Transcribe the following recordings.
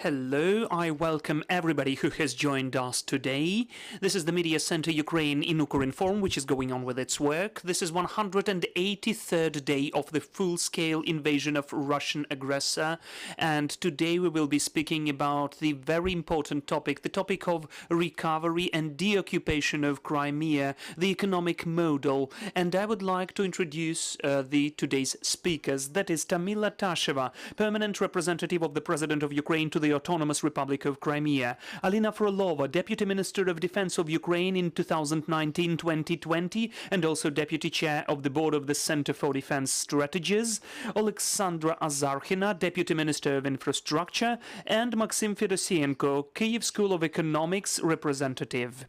Hello, I welcome everybody who has joined us today. This is the Media Center Ukraine in Ukrinform, which is going on with its work. This is 183rd day of the full-scale invasion of Russian aggressor, and today we will be speaking about the very important topic, the topic of recovery and deoccupation of Crimea, the economic model. And I would like to introduce today's speakers. That is Tamila Tasheva, permanent representative of the President of Ukraine to the Autonomous Republic of Crimea; Alina Frolova, Deputy Minister of Defense of Ukraine in 2019-2020 and also Deputy Chair of the Board of the Center for Defense Strategies; Oleksandra Azarkhina, Deputy Minister of Infrastructure; and Maxim Fedosienko, Kyiv School of Economics representative.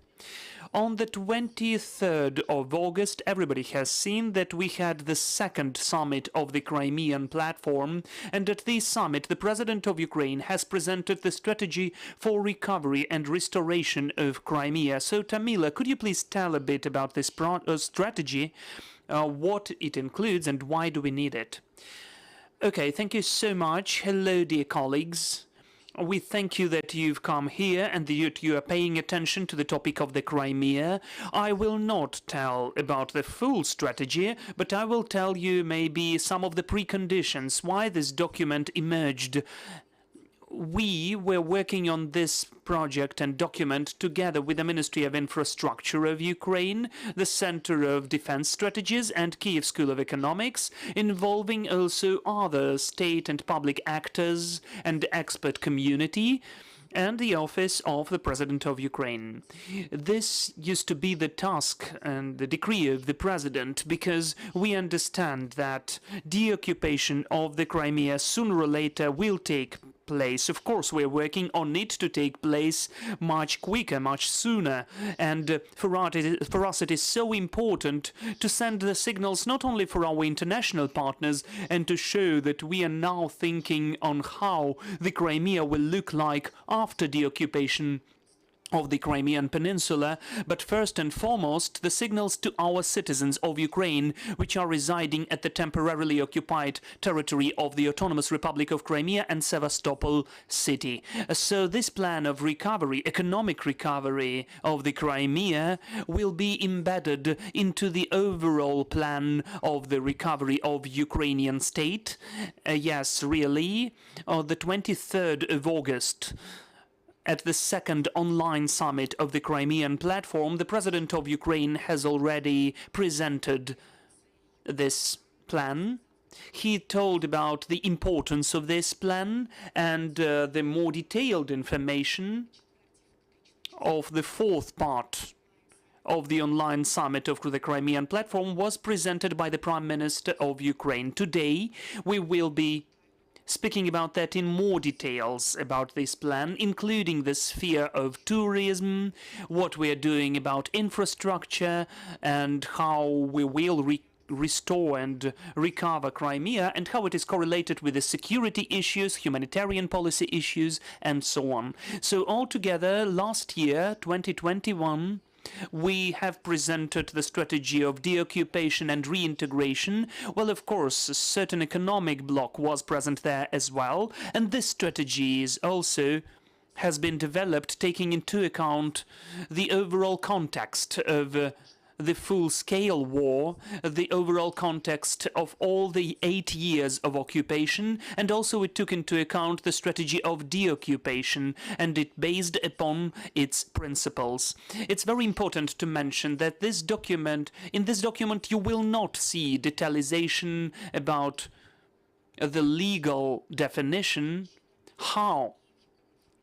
On the 23rd of August, everybody has seen that we had the second summit of the Crimean Platform, and at this summit, the President of Ukraine has presented the strategy for recovery and restoration of Crimea. So, Tamila, could you please tell a bit about this strategy, what it includes, and why do we need it? Okay, thank you so much. Hello, dear colleagues. We thank you that you've come here and that you are paying attention to the topic of the Crimea. I will not tell about the full strategy, but I will tell you maybe some of the preconditions why this document emerged. We were working on this project and document together with the Ministry of Infrastructure of Ukraine, the Center of Defense Strategies and Kyiv School of Economics, involving also other state and public actors and expert community, and the office of the President of Ukraine. This used to be the task and the decree of the President, because we understand that deoccupation of the Crimea sooner or later will take place. Of course, we're working on it to take place much quicker, much sooner. And for us, it is so important to send the signals not only for our international partners and to show that we are now thinking on how the Crimea will look like after the occupation of the Crimean Peninsula, but first and foremost the signals to our citizens of Ukraine which are residing at the temporarily occupied territory of the Autonomous Republic of Crimea and Sevastopol city. So this plan of recovery, economic recovery of the Crimea, will be embedded into the overall plan of the recovery of Ukrainian state. Yes, really, on the 23rd of August, at the second online summit of the Crimean Platform, the President of Ukraine has already presented this plan. He told about the importance of this plan and the more detailed information of the fourth part of the online summit of the Crimean Platform was presented by the Prime Minister of Ukraine. Today, we will be speaking about that in more details about this plan, including the sphere of tourism, what we are doing about infrastructure, and how we will restore and recover Crimea, and how it is correlated with the security issues, humanitarian policy issues, and so on. So altogether, last year, 2021, we have presented the strategy of deoccupation and reintegration. Well, of course, a certain economic bloc was present there as well, and this strategy is also has been developed taking into account the overall context of the full-scale war, the overall context of all the 8 years of occupation, and also it took into account the strategy of deoccupation, and it based upon its principles. It's very important to mention that in this document you will not see detailization about the legal definition, how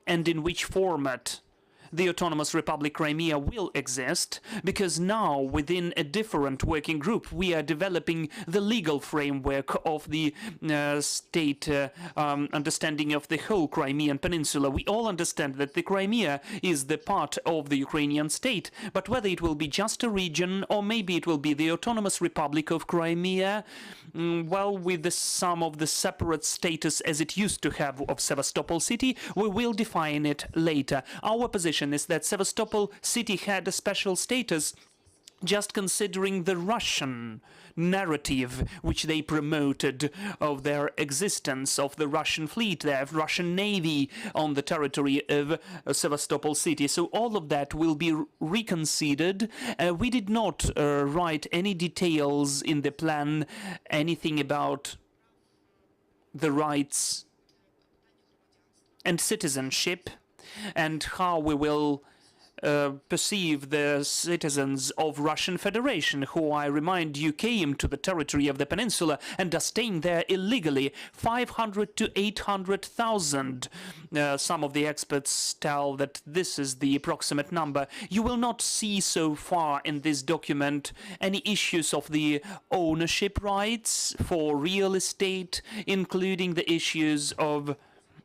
and in which format the Autonomous Republic Crimea will exist, because now within a different working group we are developing the legal framework of the state understanding of the whole Crimean Peninsula. We all understand that the Crimea is the part of the Ukrainian state, but whether it will be just a region or maybe it will be the Autonomous Republic of Crimea, well, with some of the separate status as it used to have of Sevastopol city, we will define it later. Our position is that Sevastopol city had a special status Just considering the Russian narrative which they promoted of their existence, of the Russian fleet, their Russian navy on the territory of Sevastopol city. So all of that will be reconsidered. We did not write any details in the plan, anything about the rights and citizenship and how we will perceive the citizens of Russian Federation, who, I remind you, came to the territory of the peninsula and are staying there illegally, 500 to 800,000. Some of the experts tell that this is the approximate number. You will not see so far in this document any issues of the ownership rights for real estate, including the issues of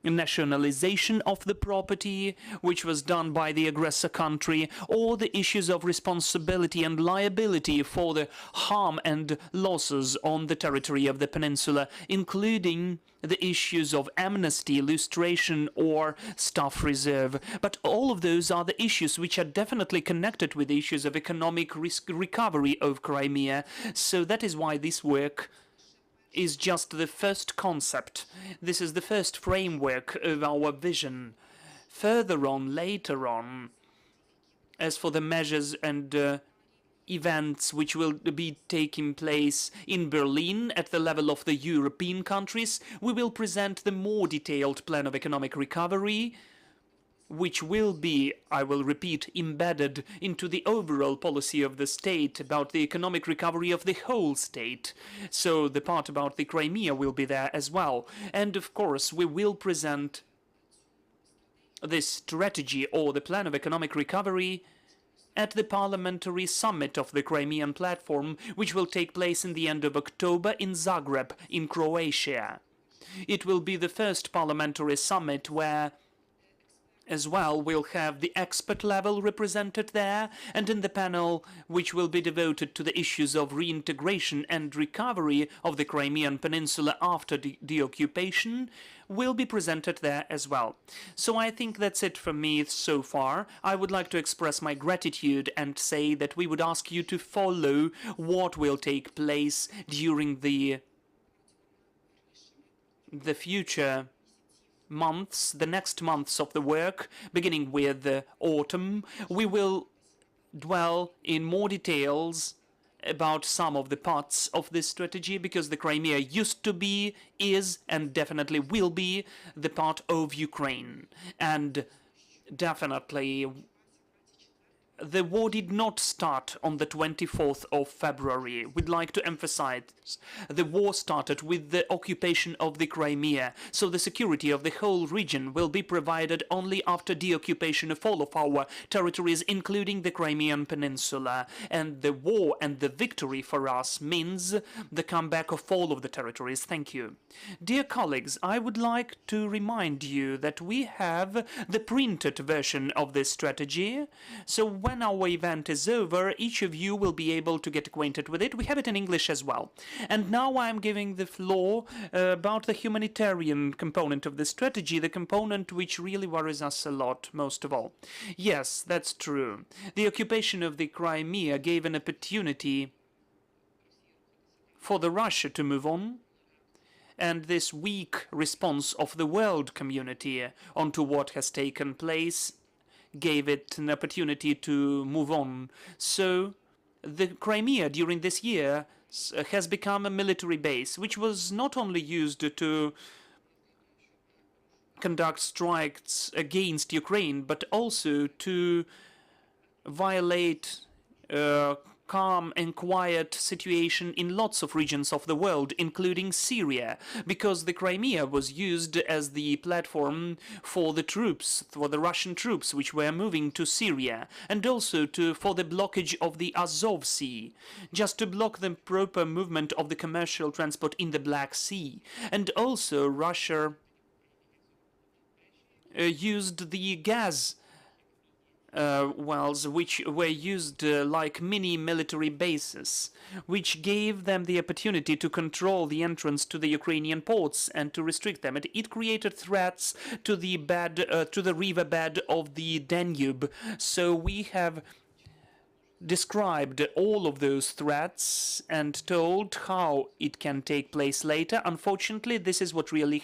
nationalization of the property, which was done by the aggressor country, or the issues of responsibility and liability for the harm and losses on the territory of the peninsula, including the issues of amnesty, lustration, or staff reserve. But all of those are the issues which are definitely connected with the issues of economic recovery of Crimea. So that is why this work is just the first concept. This is the first framework of our vision. Further on, later on, as for the measures and events which will be taking place in Berlin at the level of the European countries, we will present the more detailed plan of economic recovery, which will be, I will repeat, embedded into the overall policy of the state about the economic recovery of the whole state. So the part about the Crimea will be there as well. And of course, we will present this strategy or the plan of economic recovery at the parliamentary summit of the Crimean Platform, which will take place in the end of October in Zagreb, in Croatia. It will be the first parliamentary summit where as well we'll have the expert level represented there, and in the panel which will be devoted to the issues of reintegration and recovery of the Crimean Peninsula after the occupation will be presented there as well. So I think that's it from me so far. I would like to express my gratitude and say that we would ask you to follow what will take place during the future months, the next months of the work, beginning with the autumn. We will dwell in more details about some of the parts of this strategy, because the Crimea used to be, is, and definitely will be the part of Ukraine. And definitely the war did not start on the 24th of February. We'd like to emphasize the war started with the occupation of the Crimea, so the security of the whole region will be provided only after the occupation of all of our territories, including the Crimean Peninsula. And the war and the victory for us means the comeback of all of the territories. Thank you. Dear colleagues, I would like to remind you that we have the printed version of this strategy, so when our event is over, each of you will be able to get acquainted with it. We have it in English as well. And now I'm giving the floor about the humanitarian component of the strategy, the component which really worries us a lot, most of all. Yes, that's true. The occupation of the Crimea gave an opportunity for the Russia to move on, and this weak response of the world community onto what has taken place gave it an opportunity to move on. So the Crimea during this year has become a military base, which was not only used to conduct strikes against Ukraine, but also to violate calm and quiet situation in lots of regions of the world, including Syria, because the Crimea was used as the platform for the troops, for the Russian troops which were moving to Syria, and also for the blockage of the Azov Sea, just to block the proper movement of the commercial transport in the Black Sea. And also Russia used the gas wells, which were used like mini military bases, which gave them the opportunity to control the entrance to the Ukrainian ports and to restrict them. It created threats to the riverbed of the Danube. So we have described all of those threats and told how it can take place later. Unfortunately, this is what really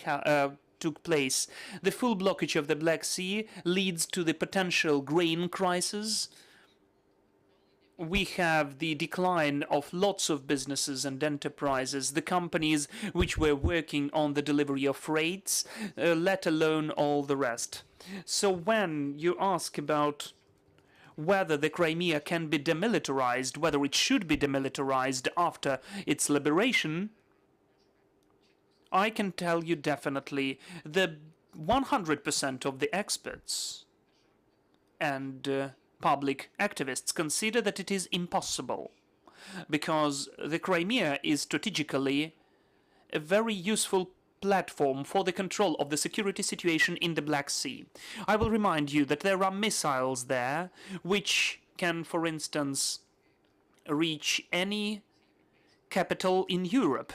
took place. The full blockage of the Black Sea leads to the potential grain crisis. We have the decline of lots of businesses and enterprises, the companies which were working on the delivery of freights, let alone all the rest. So when you ask about whether the Crimea can be demilitarized, whether it should be demilitarized after its liberation, I can tell you definitely the 100% of the experts and public activists consider that it is impossible, because the Crimea is strategically a very useful platform for the control of the security situation in the Black Sea. I will remind you that there are missiles there which can, for instance, reach any capital in Europe.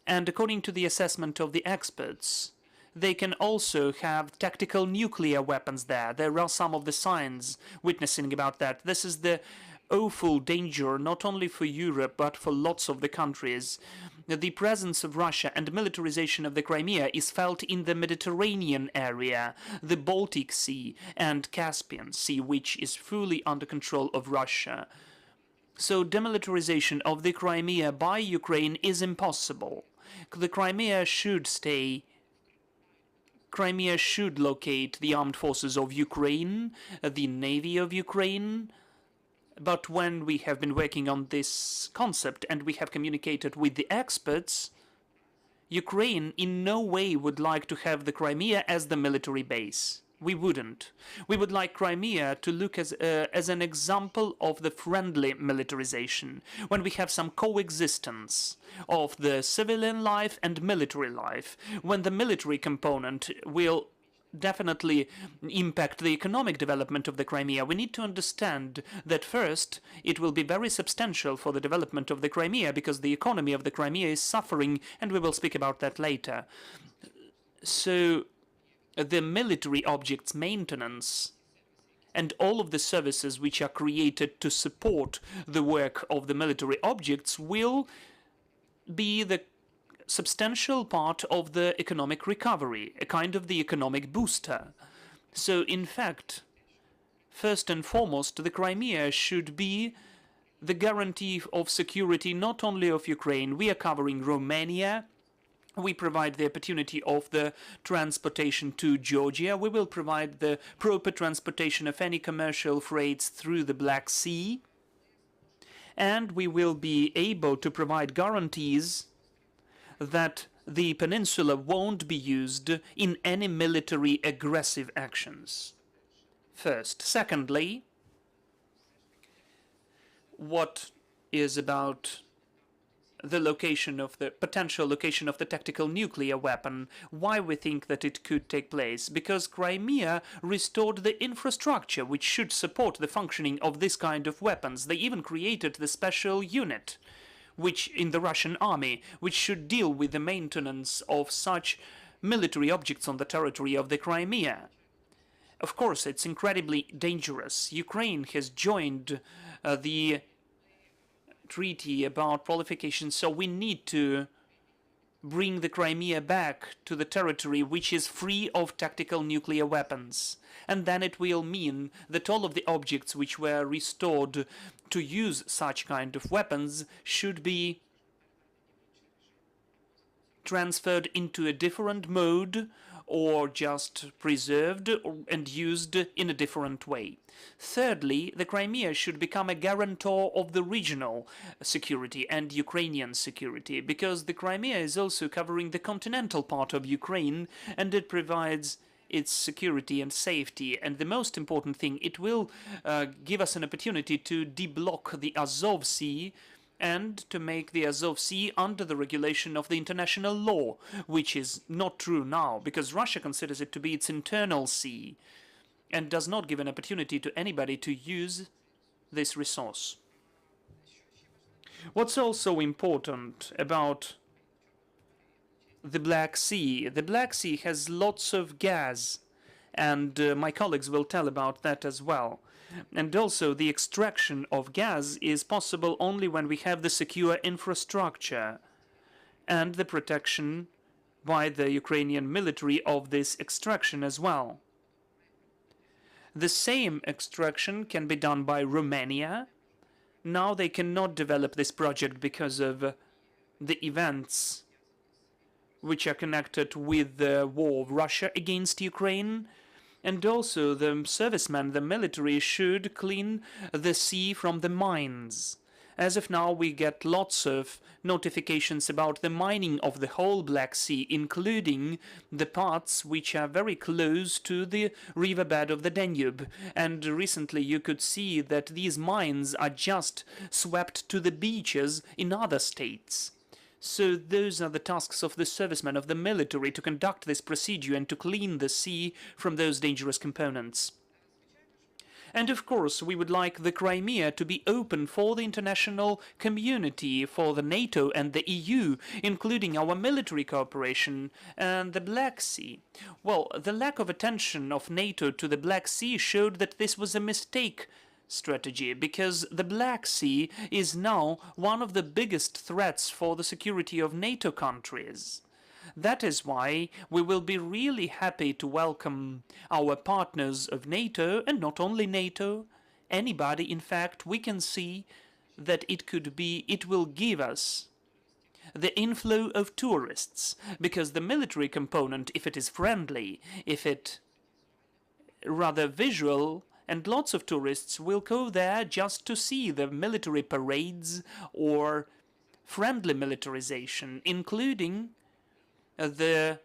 And according to the assessment of the experts, they can also have tactical nuclear weapons there. There are some of the signs witnessing about that. This is the awful danger not only for Europe but for lots of the countries. The presence of Russia and militarization of the Crimea is felt in the Mediterranean area, the Baltic Sea and Caspian Sea, which is fully under control of Russia. So demilitarization of the Crimea by Ukraine is impossible. The Crimea should locate the armed forces of Ukraine, the navy of Ukraine. But when we have been working on this concept and we have communicated with the experts, Ukraine in no way would like to have the Crimea as the military base. We wouldn't. We would like Crimea to look as an example of the friendly militarization, when we have some coexistence of the civilian life and military life, when the military component will definitely impact the economic development of the Crimea. We need to understand that first, it will be very substantial for the development of the Crimea, because the economy of the Crimea is suffering, and we will speak about that later. So the military objects maintenance and all of the services which are created to support the work of the military objects will be the substantial part of the economic recovery, a kind of the economic booster. So, in fact, first and foremost, the Crimea should be the guarantee of security not only of Ukraine. We are covering Romania. We provide the opportunity of the transportation to Georgia. We will provide the proper transportation of any commercial freights through the Black Sea. And we will be able to provide guarantees that the peninsula won't be used in any military aggressive actions. First. Secondly, what is about the location of the potential location of the tactical nuclear weapon, why we think that it could take place? Because Crimea restored the infrastructure which should support the functioning of this kind of weapons. They even created the special unit which in the Russian army, which should deal with the maintenance of such military objects on the territory of the Crimea. Of course, it's incredibly dangerous. Ukraine has joined the treaty about proliferation, so we need to bring the Crimea back to the territory which is free of tactical nuclear weapons. And then it will mean that all of the objects which were restored to use such kind of weapons should be transferred into a different mode or just preserved and used in a different way. Thirdly, the Crimea should become a guarantor of the regional security and Ukrainian security, because the Crimea is also covering the continental part of Ukraine, and it provides its security and safety. And the most important thing, it will give us an opportunity to deblock the Azov Sea and to make the Azov Sea under the regulation of the international law, which is not true now, because Russia considers it to be its internal sea and does not give an opportunity to anybody to use this resource. What's also important about the Black Sea has lots of gas, and my colleagues will tell about that as well. And also, the extraction of gas is possible only when we have the secure infrastructure and the protection by the Ukrainian military of this extraction as well. The same extraction can be done by Romania. Now they cannot develop this project because of the events which are connected with the war of Russia against Ukraine. And also the servicemen, the military, should clean the sea from the mines. As of now, we get lots of notifications about the mining of the whole Black Sea, including the parts which are very close to the riverbed of the Danube. And recently you could see that these mines are just swept to the beaches in other states. So those are the tasks of the servicemen of the military, to conduct this procedure and to clean the sea from those dangerous components. And of course, we would like the Crimea to be open for the international community, for the NATO and the EU, including our military cooperation and the Black Sea. Well, the lack of attention of NATO to the Black Sea showed that this was a mistake strategy, because the Black Sea is now one of the biggest threats for the security of NATO countries. That is why we will be really happy to welcome our partners of NATO, and not only NATO, anybody. In fact, we can see that it will give us the inflow of tourists, because the military component, if it is friendly, if it rather visual, and lots of tourists will go there just to see the military parades or friendly militarization, including the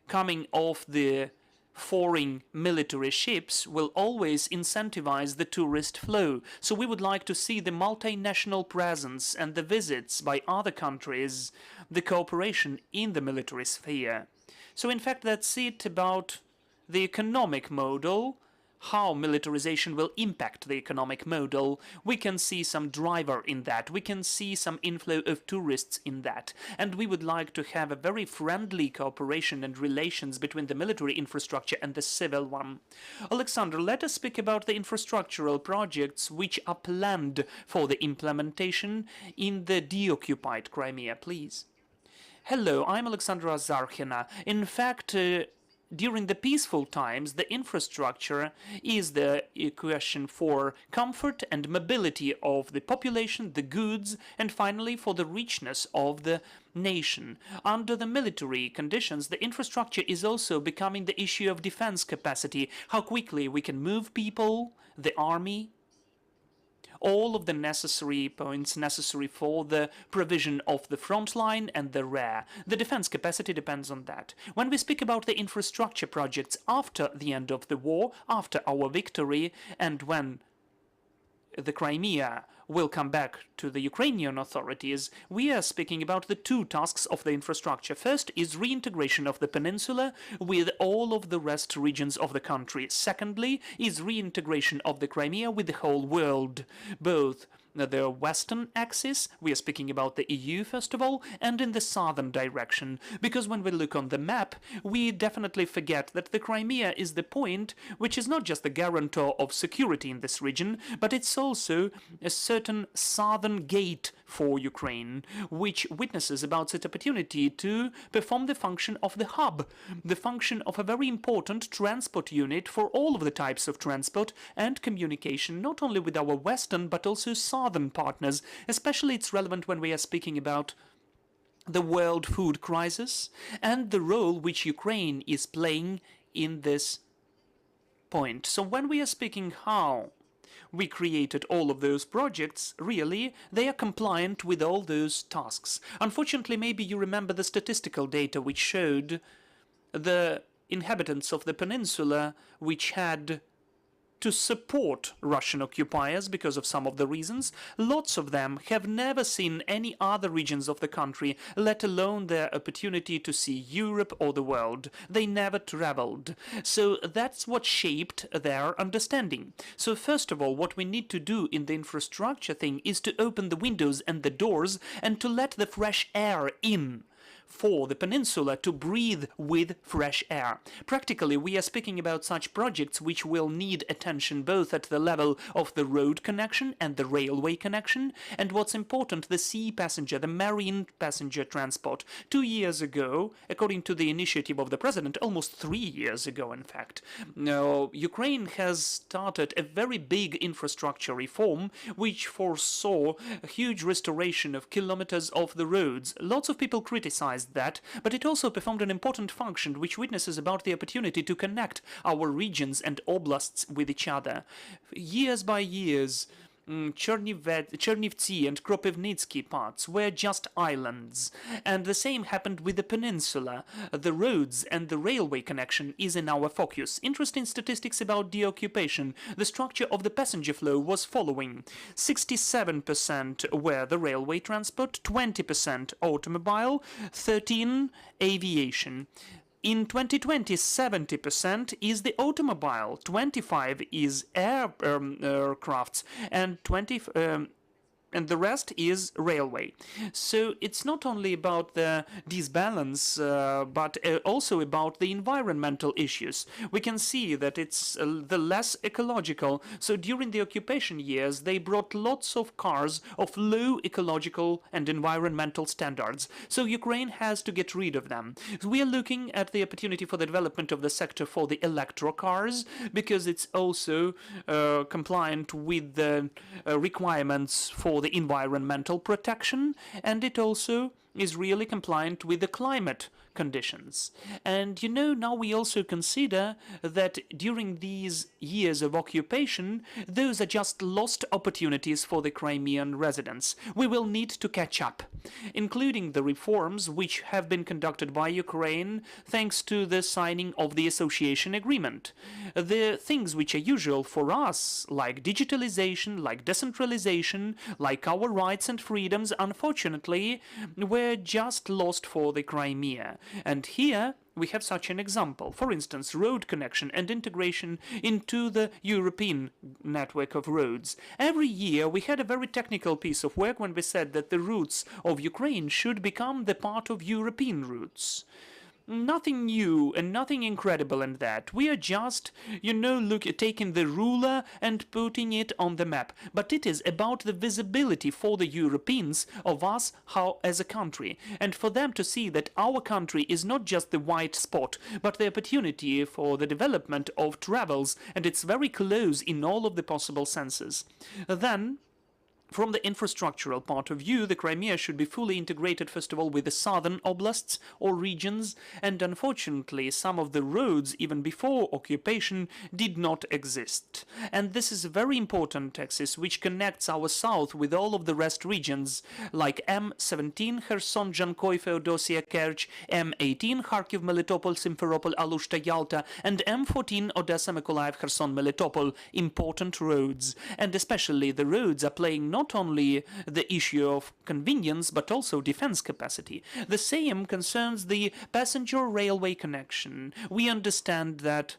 coming of the foreign military ships will always incentivize the tourist flow. So we would like to see the multinational presence and the visits by other countries, the cooperation in the military sphere. So in fact, that's it about the economic model, how militarization will impact the economic model. We can see some driver in that. We can see some inflow of tourists in that. And we would like to have a very friendly cooperation and relations between the military infrastructure and the civil one. Oleksandra, let us speak about the infrastructural projects which are planned for the implementation in the deoccupied Crimea, please. Hello, I'm Oleksandra Azarkhina. In fact, during the peaceful times, the infrastructure is the question for comfort and mobility of the population, the goods, and finally for the richness of the nation. Under the military conditions, the infrastructure is also becoming the issue of defense capacity, how quickly we can move people, the army, all of the necessary points necessary for the provision of the front line and the rear. The defense capacity depends on that. When we speak about the infrastructure projects after the end of the war, after our victory, and when the Crimea will come back to the Ukrainian authorities, we are speaking about the two tasks of the infrastructure. First is reintegration of the peninsula with all of the rest regions of the country. Secondly is reintegration of the Crimea with the whole world, both the western axis, we are speaking about the EU first of all, and in the southern direction, because when we look on the map, we definitely forget that the Crimea is the point which is not just the guarantor of security in this region, but it's also a certain southern gate for Ukraine, which witnesses about its opportunity to perform the function of the hub, the function of a very important transport unit for all of the types of transport and communication, not only with our western but also southern partners. Especially it's relevant when we are speaking about the world food crisis and the role which Ukraine is playing in this point. So when we are speaking how we created all of those projects, really, they are compliant with all those tasks. Unfortunately, maybe you remember the statistical data which showed the inhabitants of the peninsula which had to support Russian occupiers because of some of the reasons. Lots of them have never seen any other regions of the country, let alone their opportunity to see Europe or the world. They never traveled. So that's what shaped their understanding. So first of all, what we need to do in the infrastructure thing is to open the windows and the doors and to let the fresh air in for the peninsula to breathe with fresh air. Practically, we are speaking about such projects which will need attention both at the level of the road connection and the railway connection, and what's important, the sea passenger, the marine passenger transport. 2 years ago, according to the initiative of the president, almost 3 years ago, in fact, Ukraine has started a very big infrastructure reform which foresaw a huge restoration of kilometers of the roads. Lots of people criticized that, but it also performed an important function which witnesses about the opportunity to connect our regions and oblasts with each other. Years by years, Chernivtsi and Kropivnitsky parts were just islands, and the same happened with the peninsula. The roads and the railway connection is in our focus. Interesting statistics about the occupation. The structure of the passenger flow was following: 67% were the railway transport, 20% automobile, 13% aviation. In 2020, 70% is the automobile, 25% is aircrafts, and the rest is railway. So it's not only about the disbalance, but also about the environmental issues. We can see that it's the less ecological. So during the occupation years, they brought lots of cars of low ecological and environmental standards. So Ukraine has to get rid of them. We are looking at the opportunity for the development of the sector for the electro cars, because it's also compliant with the requirements for the environmental protection, and it also is really compliant with the climate conditions. And now we also consider that during these years of occupation, those are just lost opportunities for the Crimean residents. We will need to catch up, including the reforms which have been conducted by Ukraine thanks to the signing of the association agreement. The things which are usual for us, like digitalization, like decentralization, like our rights and freedoms, unfortunately, were just lost for the Crimea. And here we have such an example. For instance, road connection and integration into the European network of roads. Every year we had a very technical piece of work when we said that the routes of Ukraine should become the part of European routes. Nothing new and nothing incredible in that. We are just, taking the ruler and putting it on the map. But it is about the visibility for the Europeans of us as a country, and for them to see that our country is not just the white spot, but the opportunity for the development of travels, and it's very close in all of the possible senses. Then, from the infrastructural point of view, the Crimea should be fully integrated, first of all, with the southern oblasts or regions, and unfortunately some of the roads, even before occupation, did not exist. And this is a very important axis which connects our south with all of the rest regions, like M17, Kherson, Jankoy, Feodosia, Kerch, M18, Kharkiv, Melitopol, Simferopol, Alushta, Yalta, and M14, Odessa, Mykolaiv, Kherson, Melitopol, important roads. And especially the roads are playing not only the issue of convenience, but also defense capacity. The same concerns the passenger railway connection. We understand that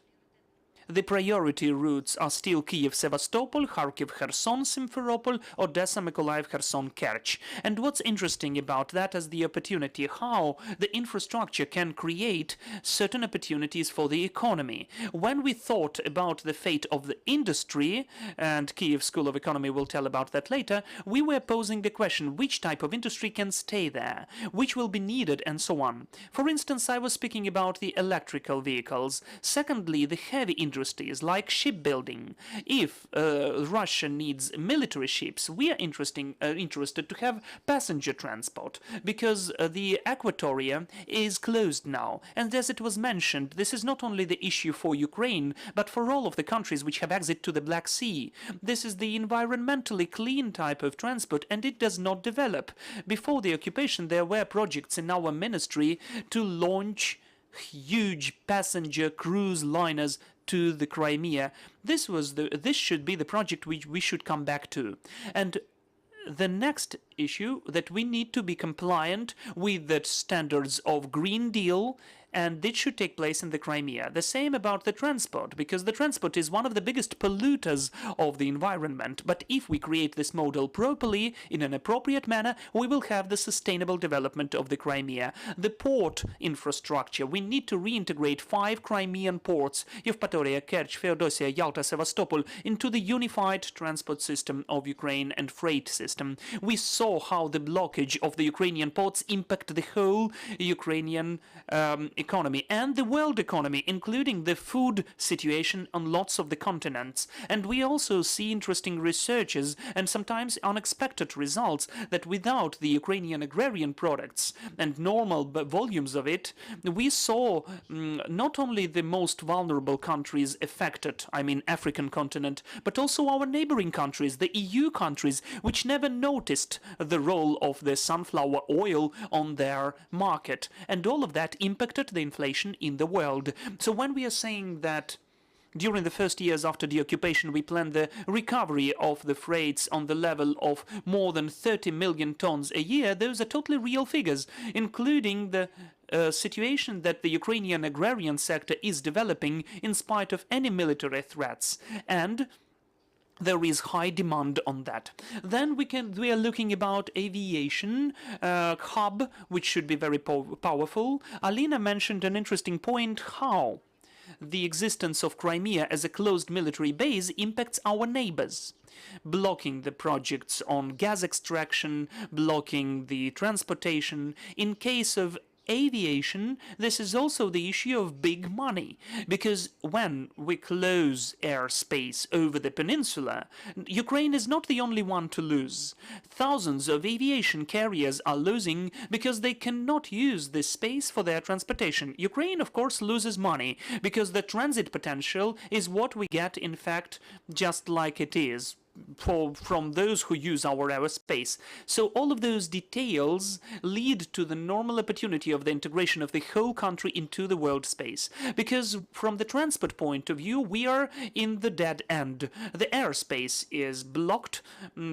the priority routes are still Kyiv, Sevastopol, Kharkiv, Kherson, Simferopol, Odessa, Mykolaiv, Kherson, Kerch. And what's interesting about that is the opportunity, how the infrastructure can create certain opportunities for the economy. When we thought about the fate of the industry, and Kyiv School of Economy will tell about that later, we were posing the question, which type of industry can stay there, which will be needed, and so on. For instance, I was speaking about the electrical vehicles. Secondly, the heavy industries like shipbuilding. If Russia needs military ships, we are interested to have passenger transport, because the Aquatoria is closed now. And as it was mentioned, this is not only the issue for Ukraine, but for all of the countries which have exit to the Black Sea. This is the environmentally clean type of transport, and it does not develop. Before the occupation, there were projects in our ministry to launch huge passenger cruise liners to the Crimea. This should be the project which we should come back to. And the next issue that we need to be compliant with the standards of Green Deal, and it should take place in the Crimea. The same about the transport, because the transport is one of the biggest polluters of the environment. But if we create this model properly, in an appropriate manner, we will have the sustainable development of the Crimea. The port infrastructure, we need to reintegrate 5 Crimean ports, Yevpatoria, Kerch, Feodosia, Yalta, Sevastopol, into the unified transport system of Ukraine and freight system. We saw how the blockage of the Ukrainian ports impacted the whole Ukrainian economy and the world economy, including the food situation on lots of the continents. And we also see interesting researches and sometimes unexpected results that without the Ukrainian agrarian products and normal volumes of it, we saw not only the most vulnerable countries affected, I mean African continent, but also our neighboring countries, the EU countries, which never noticed the role of the sunflower oil on their market. And all of that impacted the inflation in the world. So when we are saying that during the first years after the occupation, we plan the recovery of the freights on the level of more than 30 million tons a year, those are totally real figures, including the situation that the Ukrainian agrarian sector is developing in spite of any military threats. And there is high demand on that. Then we are looking about aviation hub, which should be very powerful. Alina mentioned an interesting point, how the existence of Crimea as a closed military base impacts our neighbors, blocking the projects on gas extraction, blocking the transportation. In case of aviation, this is also the issue of big money, because when we close airspace over the peninsula, Ukraine is not the only one to lose. Thousands of aviation carriers are losing because they cannot use this space for their transportation. Ukraine, of course, loses money because the transit potential is what we get, in fact, just like it is from those who use our airspace. So all of those details lead to the normal opportunity of the integration of the whole country into the world space. Because from the transport point of view, we are in the dead end. The airspace is blocked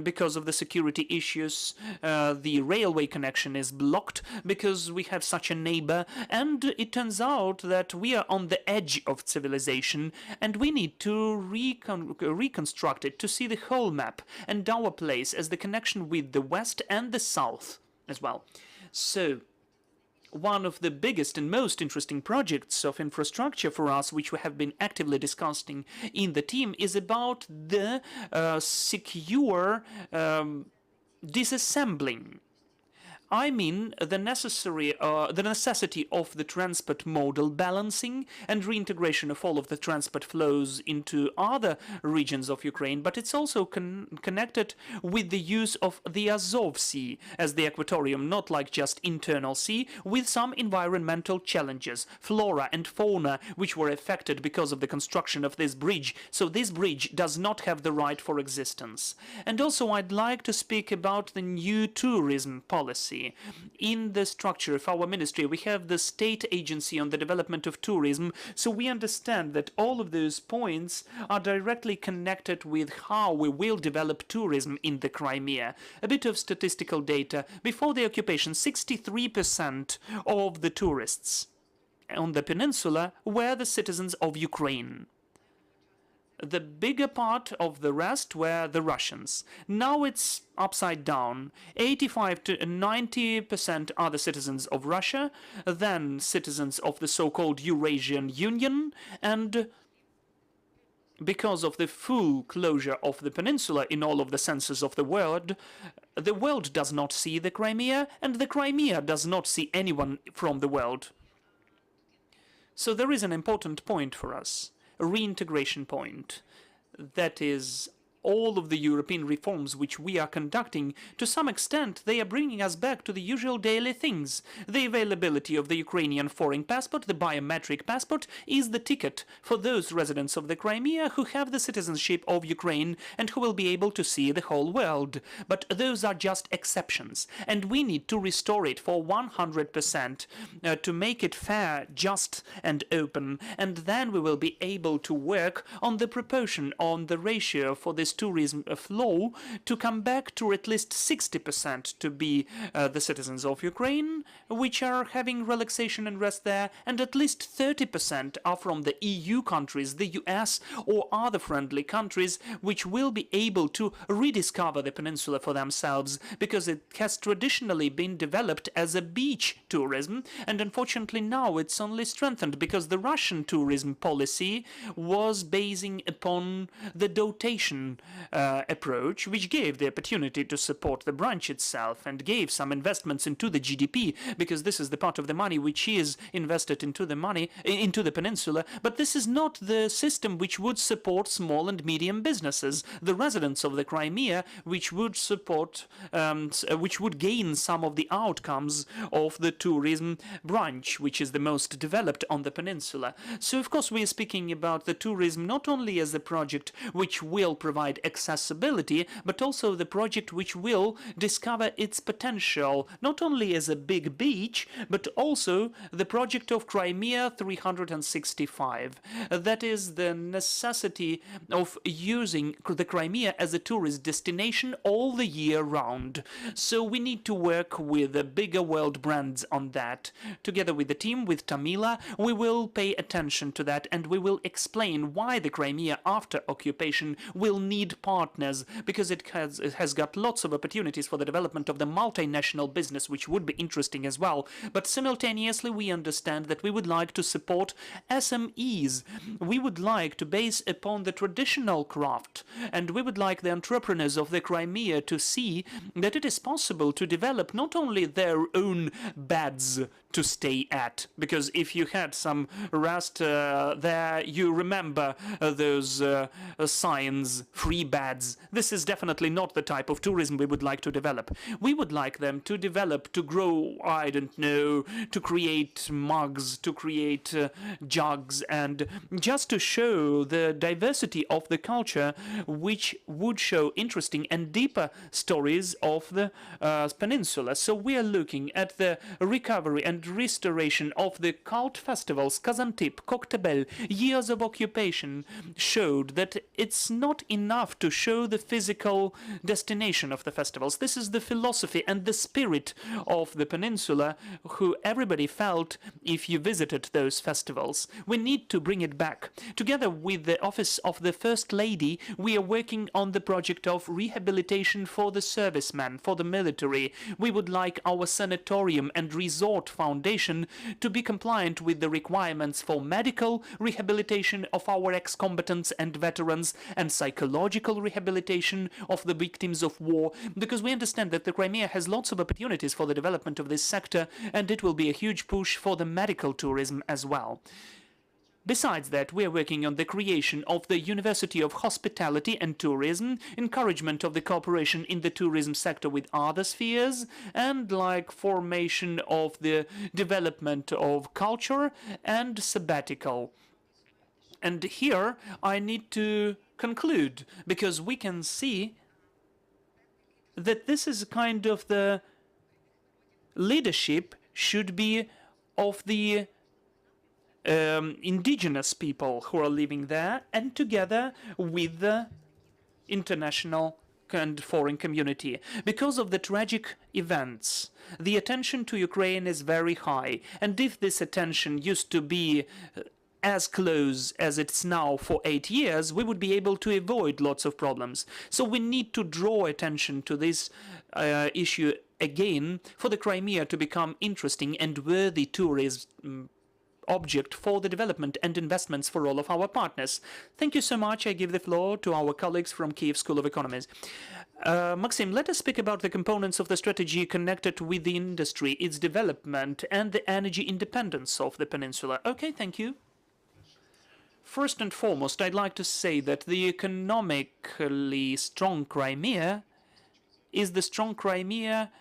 because of the security issues. The railway connection is blocked because we have such a neighbor. And it turns out that we are on the edge of civilization, and we need to reconstruct it to see the whole map and our place as the connection with the West and the South as well. So one of the biggest and most interesting projects of infrastructure for us, which we have been actively discussing in the team, is about the secure disassembling. I mean the necessity of the transport modal balancing and reintegration of all of the transport flows into other regions of Ukraine, but it's also connected with the use of the Azov Sea as the equatorium, not like just internal sea, with some environmental challenges, flora and fauna, which were affected because of the construction of this bridge. So this bridge does not have the right for existence. And also I'd like to speak about the new tourism policy. In the structure of our ministry, we have the State Agency on the Development of Tourism, so we understand that all of those points are directly connected with how we will develop tourism in the Crimea. A bit of statistical data. Before the occupation, 63% of the tourists on the peninsula were the citizens of Ukraine. The bigger part of the rest were the Russians. Now it's upside down. 85 to 90% are the citizens of Russia, then citizens of the so-called Eurasian Union, and because of the full closure of the peninsula in all of the senses of the world does not see the Crimea, and the Crimea does not see anyone from the world. So there is an important point for us. A reintegration point. That is, all of the European reforms which we are conducting, to some extent, they are bringing us back to the usual daily things. The availability of the Ukrainian foreign passport, the biometric passport, is the ticket for those residents of the Crimea who have the citizenship of Ukraine and who will be able to see the whole world. But those are just exceptions, and we need to restore it for 100% to make it fair, just and open, and then we will be able to work on the proportion, on the ratio for the this tourism flow to come back to at least 60% to be the citizens of Ukraine, which are having relaxation and rest there, and at least 30% are from the EU countries, the US or other friendly countries, which will be able to rediscover the peninsula for themselves, because it has traditionally been developed as a beach tourism, and unfortunately now it's only strengthened because the Russian tourism policy was basing upon the dotation approach, which gave the opportunity to support the branch itself and gave some investments into the GDP, because this is the part of the money which is invested into the peninsula. But this is not the system which would support small and medium businesses, the residents of the Crimea, which would support, which would gain some of the outcomes of the tourism branch, which is the most developed on the peninsula. So of course we are speaking about the tourism not only as a project which will provide accessibility, but also the project which will discover its potential, not only as a big beach, but also the project of Crimea 365. That is the necessity of using the Crimea as a tourist destination all the year round. So we need to work with the bigger world brands on that. Together with the team, with Tamila, we will pay attention to that, and we will explain why the Crimea after occupation will need partners, because it has got lots of opportunities for the development of the multinational business, which would be interesting as well. But simultaneously we understand that we would like to support SMEs. We would like to base upon the traditional craft, and we would like the entrepreneurs of the Crimea to see that it is possible to develop not only their own beds to stay at, because if you had some rest there, you remember those signs, free beds. This is definitely not the type of tourism we would like to develop. We would like them to develop, to grow, I don't know, to create mugs, to create jugs, and just to show the diversity of the culture, which would show interesting and deeper stories of the peninsula. So we are looking at the recovery and restoration of the cult festivals. Kazantip, Koktebel, years of occupation showed that it's not enough to show the physical destination of the festivals. This is the philosophy and the spirit of the peninsula, who everybody felt if you visited those festivals. We need to bring it back. Together with the Office of the First Lady, we are working on the project of rehabilitation for the servicemen, for the military. We would like our sanatorium and resort foundation to be compliant with the requirements for medical rehabilitation of our ex-combatants and veterans, and psychological rehabilitation of the victims of war, because we understand that the Crimea has lots of opportunities for the development of this sector, and it will be a huge push for the medical tourism as well. Besides that, we are working on the creation of the University of Hospitality and Tourism, encouragement of the cooperation in the tourism sector with other spheres, and like formation of the development of culture and sabbatical. And here I need to conclude, because we can see that this is kind of the leadership should be of the indigenous people who are living there, and together with the international and foreign community. Because of the tragic events, the attention to Ukraine is very high, and if this attention used to be as close as it's now for 8 years, we would be able to avoid lots of problems. So we need to draw attention to this issue again for the Crimea to become interesting and worthy tourism object for the development and investments for all of our partners. Thank you so much. I give the floor to our colleagues from Kyiv School of Economics. Maxim, let us speak about the components of the strategy connected with the industry, its development, and the energy independence of the peninsula. Okay, thank you. First and foremost, I'd like to say that the economically strong Crimea is the strong Crimea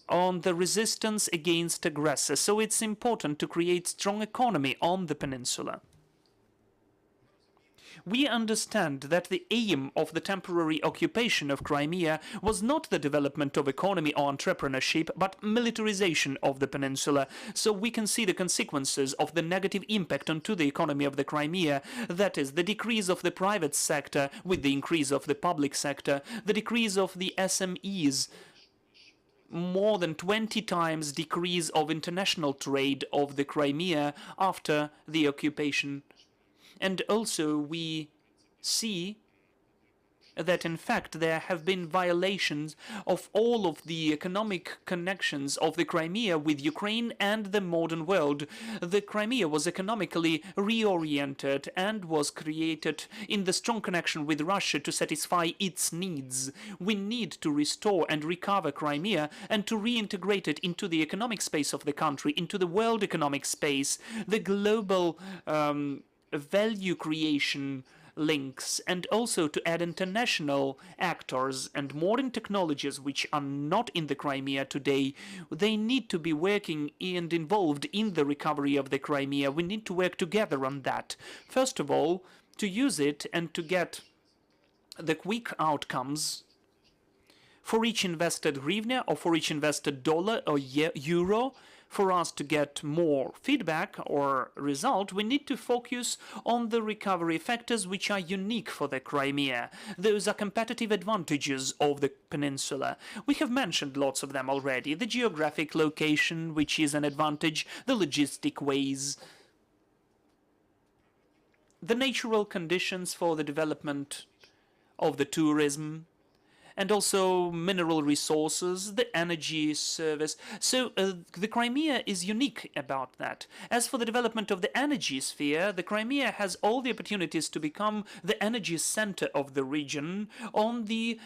on the resistance against aggressors. So it's important to create strong economy on the peninsula. We understand that the aim of the temporary occupation of Crimea was not the development of economy or entrepreneurship, but militarization of the peninsula. So we can see the consequences of the negative impact onto the economy of the Crimea, that is, the decrease of the private sector with the increase of the public sector, the decrease of the SMEs, more than 20 times decrease of international trade of the Crimea after the occupation. And also we see that in fact there have been violations of all of the economic connections of the Crimea with Ukraine and the modern world. The Crimea was economically reoriented and was created in the strong connection with Russia to satisfy its needs. We need to restore and recover Crimea and to reintegrate it into the economic space of the country, into the world economic space, the global value creation links, and also to add international actors and modern technologies which are not in the Crimea today. They need to be working and involved in the recovery of the Crimea. We need to work together on that. First of all, to use it and to get the quick outcomes for each invested hryvnia or for each invested dollar or euro. For us to get more feedback or result, we need to focus on the recovery factors which are unique for the Crimea. Those are competitive advantages of the peninsula. We have mentioned lots of them already. The geographic location, which is an advantage, the logistic ways, the natural conditions for the development of the tourism, and also mineral resources, the energy service. So the Crimea is unique about that. As for the development of the energy sphere, the Crimea has all the opportunities to become the energy center of the region on the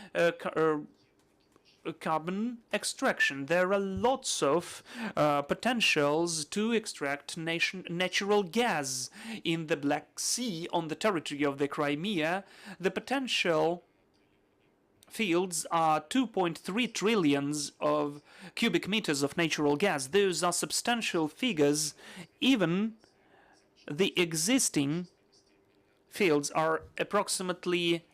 carbon extraction. There are lots of potentials to extract natural gas in the Black Sea on the territory of the Crimea. The potential fields are 2.3 trillions of cubic meters of natural gas. Those are substantial figures. Even the existing fields are approximately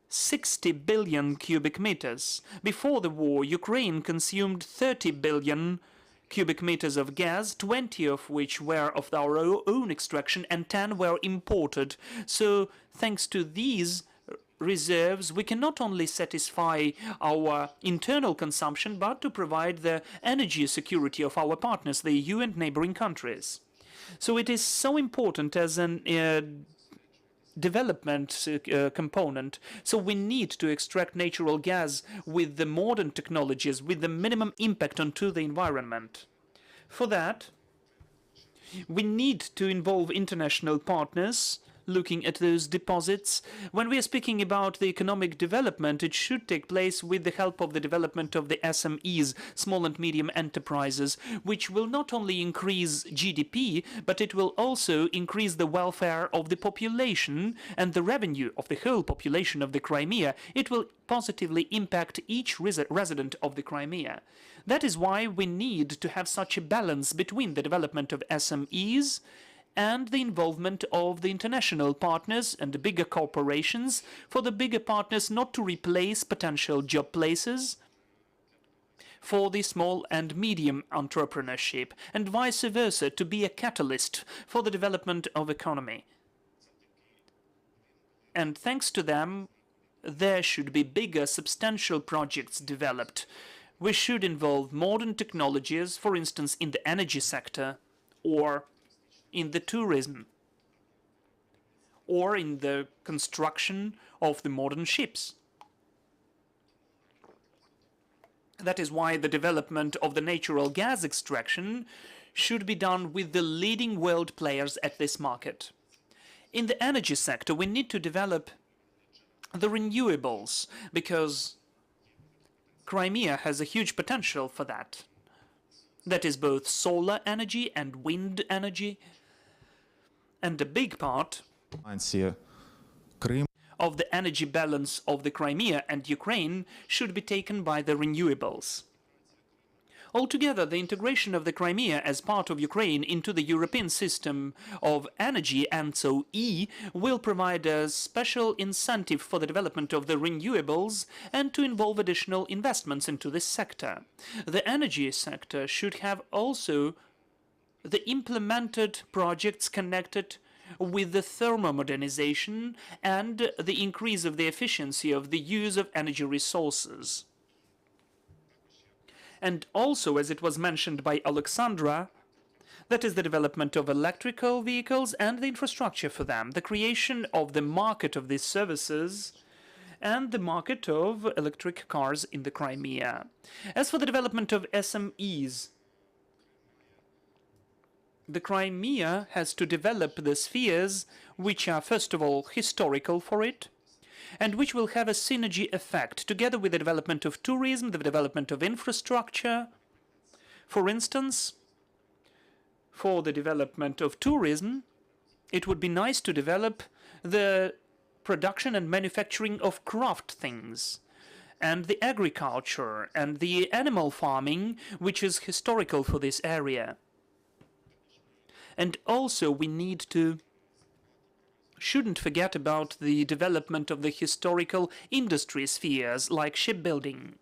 60 billion cubic meters. Before the war, Ukraine consumed 30 billion cubic meters of gas, 20 of which were of our own extraction and 10 were imported. So thanks to these reserves, we can not only satisfy our internal consumption, but to provide the energy security of our partners, the EU and neighboring countries. So it is so important as an development component. So we need to extract natural gas with the modern technologies, with the minimum impact onto the environment. For that, we need to involve international partners looking at those deposits. When we are speaking about the economic development, it should take place with the help of the development of the SMEs, small and medium enterprises, which will not only increase GDP, but it will also increase the welfare of the population and the revenue of the whole population of the Crimea. It will positively impact each resident of the Crimea. That is why we need to have such a balance between the development of SMEs and the involvement of the international partners and the bigger corporations, for the bigger partners not to replace potential job places for the small and medium entrepreneurship, and vice versa, to be a catalyst for the development of economy. And thanks to them, there should be bigger, substantial projects developed. We should involve modern technologies, for instance, in the energy sector, or in the tourism, or in the construction of the modern ships. That is why the development of the natural gas extraction should be done with the leading world players at this market. In the energy sector, we need to develop the renewables, because Crimea has a huge potential for that. That is both solar energy and wind energy. And a big part of the energy balance of the Crimea and Ukraine should be taken by the renewables. Altogether, the integration of the Crimea as part of Ukraine into the European system of energy, and so will provide a special incentive for the development of the renewables and to involve additional investments into this sector. The energy sector should have also the implemented projects connected with the thermomodernization and the increase of the efficiency of the use of energy resources. And also, as it was mentioned by Oleksandra, that is the development of electrical vehicles and the infrastructure for them, the creation of the market of these services, and the market of electric cars in the Crimea. As for the development of SMEs, the Crimea has to develop the spheres which are, first of all, historical for it, and which will have a synergy effect, together with the development of tourism, the development of infrastructure. For instance, for the development of tourism, it would be nice to develop the production and manufacturing of craft things, and the agriculture and the animal farming, which is historical for this area. And also we shouldn't forget about the development of the historical industry spheres like shipbuilding.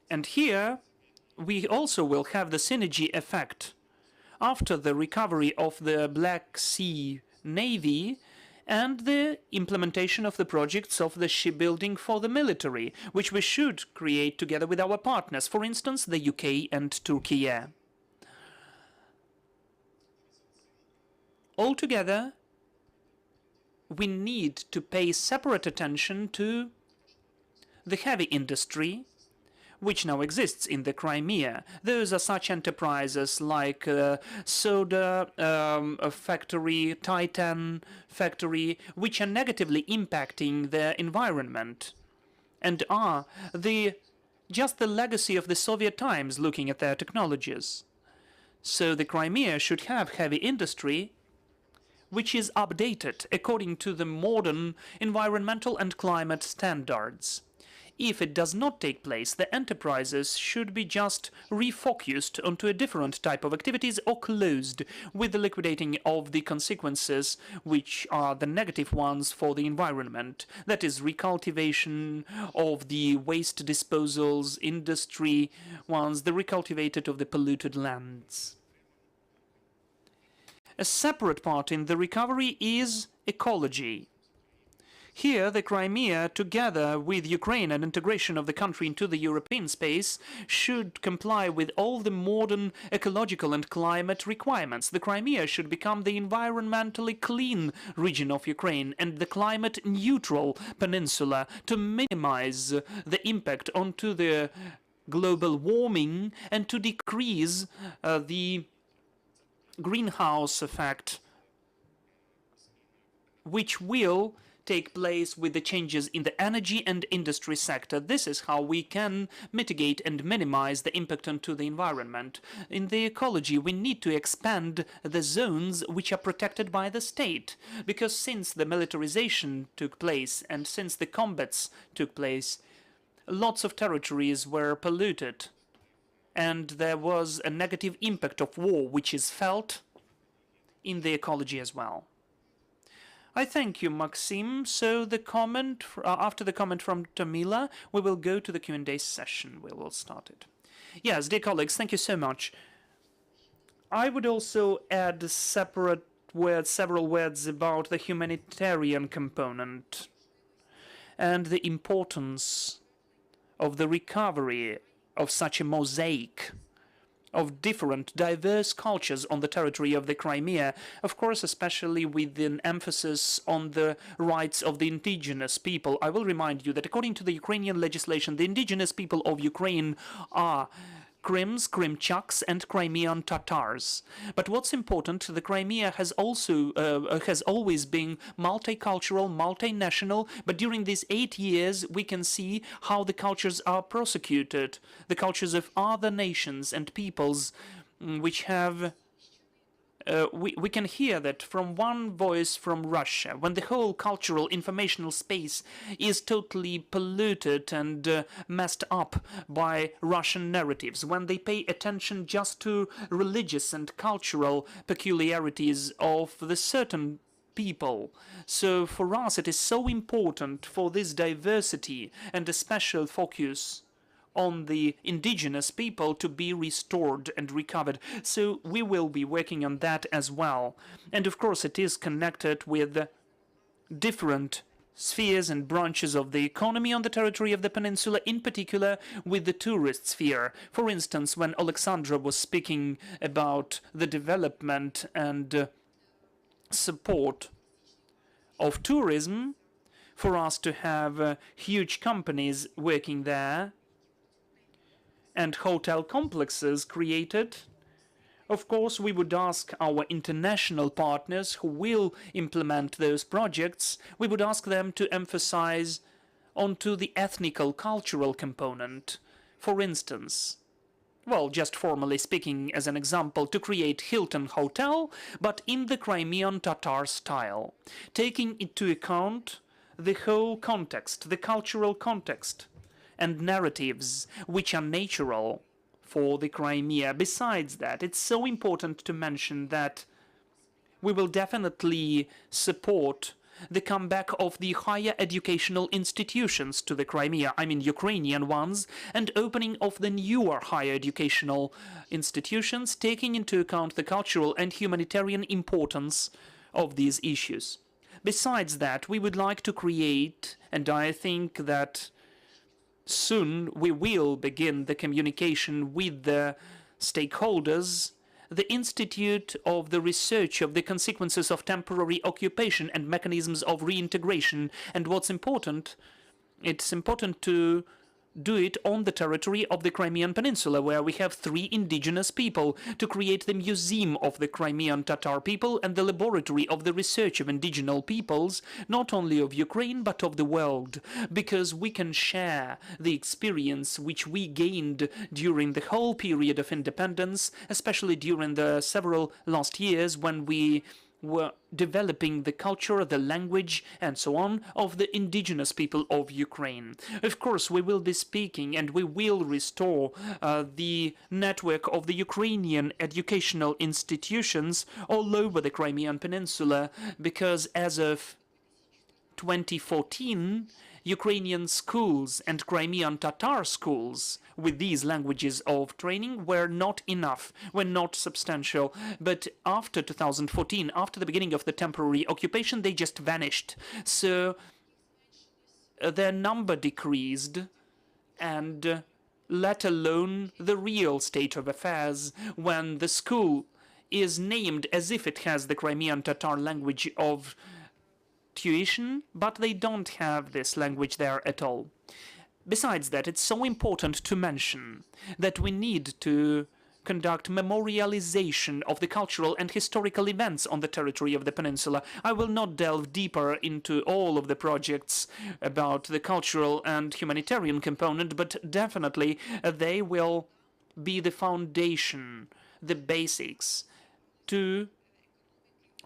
And here we also will have the synergy effect after the recovery of the Black Sea Navy and the implementation of the projects of the shipbuilding for the military, which we should create together with our partners, for instance, the UK and Turkey. Altogether, we need to pay separate attention to the heavy industry, which now exists in the Crimea. Those are such enterprises like soda factory, Titan factory, which are negatively impacting the environment and are just the legacy of the Soviet times looking at their technologies. So the Crimea should have heavy industry which is updated according to the modern environmental and climate standards. If it does not take place, the enterprises should be just refocused onto a different type of activities or closed, with the liquidating of the consequences which are the negative ones for the environment. That is, recultivation of the waste disposals, industry ones, the recultivated of the polluted lands. A separate part in the recovery is ecology. Here, the Crimea, together with Ukraine and integration of the country into the European space, should comply with all the modern ecological and climate requirements. The Crimea should become the environmentally clean region of Ukraine and the climate-neutral peninsula to minimize the impact onto the global warming and to decrease the greenhouse effect, which will take place with the changes in the energy and industry sector. This is how we can mitigate and minimize the impact onto the environment. In the ecology, we need to expand the zones which are protected by the state, because since the militarization took place and since the combats took place, lots of territories were polluted, and there was a negative impact of war, which is felt in the ecology as well. I thank you, Maxim. So the comment, after the comment from Tamila, we will go to the Q&A session. We will start it. Yes, dear colleagues, thank you so much. I would also add several words about the humanitarian component and the importance of the recovery of such a mosaic of different, diverse cultures on the territory of the Crimea, of course, especially with an emphasis on the rights of the indigenous people. I will remind you that according to the Ukrainian legislation, the indigenous people of Ukraine are Crims, Krimchaks, and Crimean Tatars. But what's important, the Crimea has always been multicultural, multinational, but during these 8 years we can see how the cultures are prosecuted, the cultures of other nations and peoples which have we can hear that from one voice from Russia, when the whole cultural informational space is totally polluted and messed up by Russian narratives, when they pay attention just to religious and cultural peculiarities of the certain people. So for us it is so important for this diversity and a special focus on the indigenous people to be restored and recovered. So we will be working on that as well. And of course it is connected with different spheres and branches of the economy on the territory of the peninsula, in particular with the tourist sphere. For instance, when Oleksandra was speaking about the development and support of tourism, for us to have huge companies working there and hotel complexes created, of course we would ask our international partners who will implement those projects, we would ask them to emphasize onto the ethnical cultural component. For instance, well, just formally speaking, as an example, to create Hilton Hotel, but in the Crimean Tatar style, taking into account the whole context, the cultural context, and narratives which are natural for the Crimea. Besides that, it's so important to mention that we will definitely support the comeback of the higher educational institutions to the Crimea, I mean Ukrainian ones, and opening of the newer higher educational institutions, taking into account the cultural and humanitarian importance of these issues. Besides that, we would like to create, and I think that soon we will begin the communication with the stakeholders, the Institute of the Research of the Consequences of Temporary Occupation and Mechanisms of Reintegration. And what's important, it's important to do it on the territory of the Crimean Peninsula, where we have 3 indigenous people, to create the Museum of the Crimean Tatar people and the Laboratory of the Research of Indigenous Peoples, not only of Ukraine, but of the world, because we can share the experience which we gained during the whole period of independence, especially during the several last years when we were developing the culture, the language, and so on of the indigenous people of Ukraine. Of course, we will be speaking and we will restore the network of the Ukrainian educational institutions all over the Crimean Peninsula, because as of 2014, Ukrainian schools and Crimean Tatar schools with these languages of training were not enough, were not substantial. But after 2014, after the beginning of the temporary occupation, they just vanished. So their number decreased, and let alone the real state of affairs when the school is named as if it has the Crimean Tatar language of tuition, but they don't have this language there at all. Besides that, it's so important to mention that we need to conduct memorialization of the cultural and historical events on the territory of the peninsula. I will not delve deeper into all of the projects about the cultural and humanitarian component, but definitely they will be the foundation, the basics, to